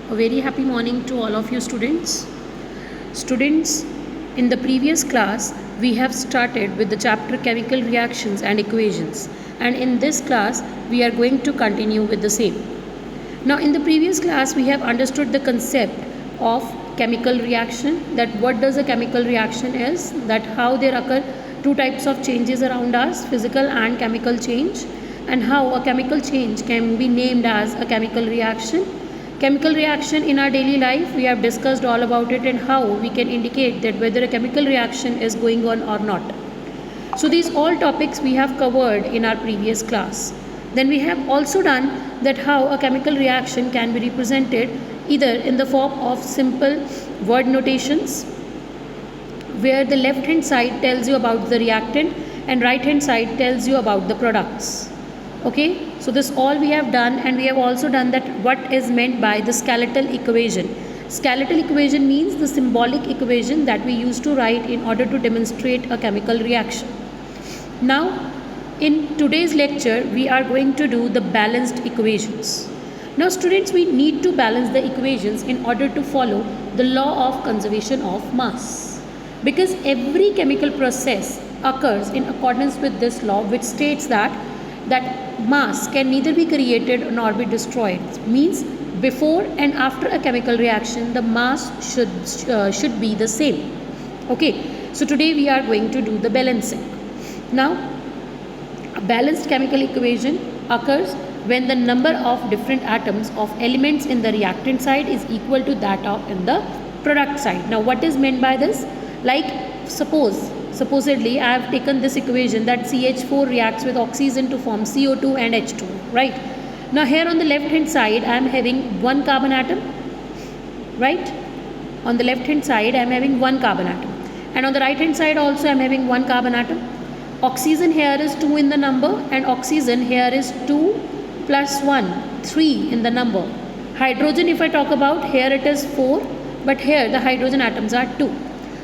A very happy morning to all of you students. Students, in the previous class, we have started with the chapter Chemical Reactions and Equations, and in this class, we are going to continue with the same. Now, in the previous class, we have understood the concept of chemical reaction, that what does a chemical reaction is, that how there occur two types of changes around us, physical and chemical change, and how a chemical change can be named as a chemical reaction. Chemical reaction in our daily life, we have discussed all about it and how we can indicate that whether a chemical reaction is going on or not. So these all topics we have covered in our previous class. Then we have also done that how a chemical reaction can be represented either in the form of simple word notations, where the left hand side tells you about the reactant and right hand side tells you about the products. Okay, so this all we have done, and we have also done that what is meant by the skeletal equation. Skeletal equation means the symbolic equation that we use to write in order to demonstrate a chemical reaction. Now, in today's lecture, we are going to do the balanced equations. Now students, we need to balance the equations in order to follow the law of conservation of mass. Because every chemical process occurs in accordance with this law, which states that mass can neither be created nor be destroyed. Means before and after a chemical reaction, the mass should be the same. Okay, so today we are going to do the balancing. Now, a balanced chemical equation occurs when the number of different atoms of elements in the reactant side is equal to that of in the product side. Now, what is meant by this? Like supposedly I have taken this equation that CH4 reacts with oxygen to form CO2 and H2, right? Now here on the left hand side I am having one carbon atom, right? On the left hand side I am having one carbon atom, and on the right hand side also I am having one carbon atom. Oxygen here is 2 in the number, and oxygen here is 2 plus 1, 3 in the number. Hydrogen, if I talk about, here it is 4, but here the hydrogen atoms are 2.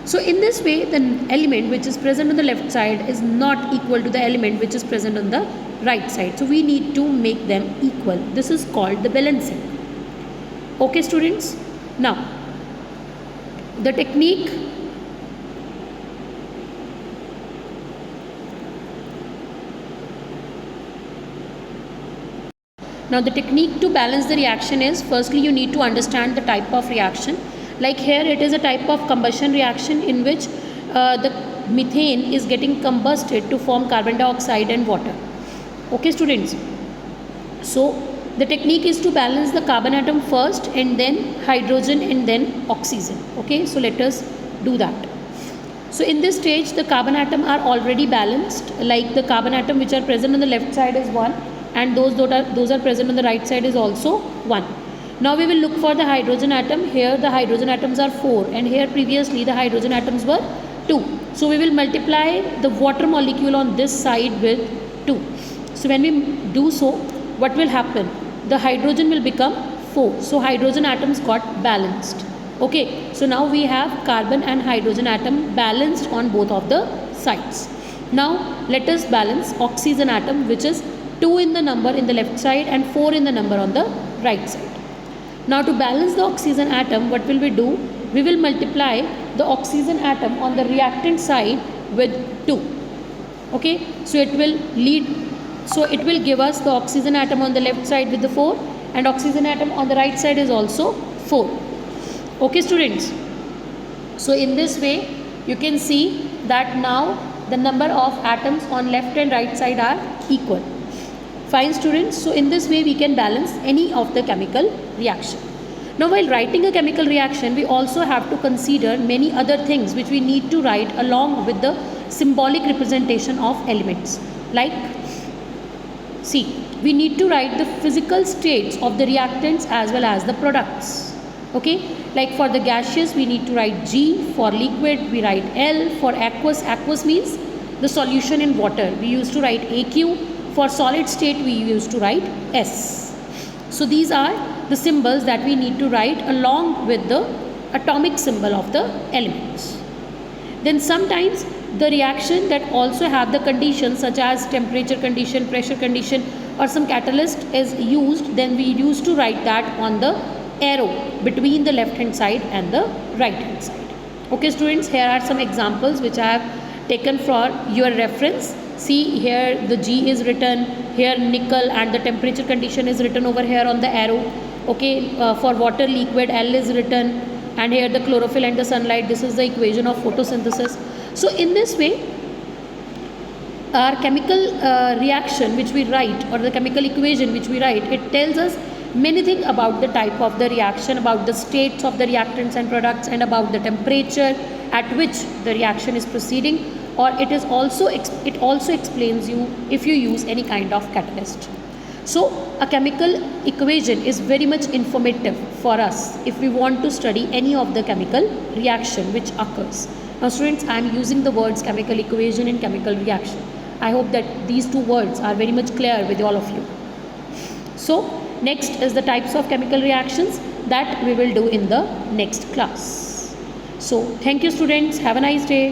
So in this way, the element which is present on the left side is not equal to the element which is present on the right side. So we need to make them equal. This is called the balancing. Okay students? Now, the technique to balance the reaction is, firstly you need to understand the type of reaction. Like here it is a type of combustion reaction in which the methane is getting combusted to form carbon dioxide and water. Okay students, so the technique is to balance the carbon atom first and then hydrogen and then oxygen. Okay, so let us do that. So in this stage the carbon atom are already balanced, like the carbon atom which are present on the left side is 1, and those are present on the right side is also 1. Now we will look for the hydrogen atom. Here the hydrogen atoms are 4, and here previously the hydrogen atoms were 2. So we will multiply the water molecule on this side with 2. So when we do so, what will happen? The hydrogen will become 4. So hydrogen atoms got balanced. Okay, so now we have carbon and hydrogen atom balanced on both of the sides. Now let us balance oxygen atom, which is 2 in the number in the left side and 4 in the number on the right side. Now to balance the oxygen atom, what will we do? We will multiply the oxygen atom on the reactant side with 2. Okay, so it will give us the oxygen atom on the left side with the 4, and oxygen atom on the right side is also 4. Okay students, so in this way you can see that now the number of atoms on left and right side are equal. Fine students, so in this way we can balance any of the chemical reaction. Now while writing a chemical reaction, we also have to consider many other things which we need to write along with the symbolic representation of elements. Like, see, we need to write the physical states of the reactants as well as the products. Okay, like for the gaseous we need to write G, for liquid we write L, for aqueous means the solution in water, we used to write AQ. For solid state we used to write S. So these are the symbols that we need to write along with the atomic symbol of the elements. Then sometimes the reaction that also have the conditions such as temperature condition, pressure condition, or some catalyst is used, then we used to write that on the arrow between the left hand side and the right hand side. Okay students, here are some examples which I have taken for your reference. See, here the G is written, here nickel and the temperature condition is written over here on the arrow. Okay, for water liquid L is written, and here the chlorophyll and the sunlight, this is the equation of photosynthesis. So in this way, our chemical reaction which we write, or the chemical equation which we write, it tells us many things about the type of the reaction, about the states of the reactants and products, and about the temperature at which the reaction is proceeding, or it also explains you if you use any kind of catalyst. So a chemical equation is very much informative for us if we want to study any of the chemical reaction which occurs. Now students, I am using the words chemical equation and chemical reaction. I hope that these two words are very much clear with all of you. So next is the types of chemical reactions that we will do in the next class. So thank you students, have a nice day.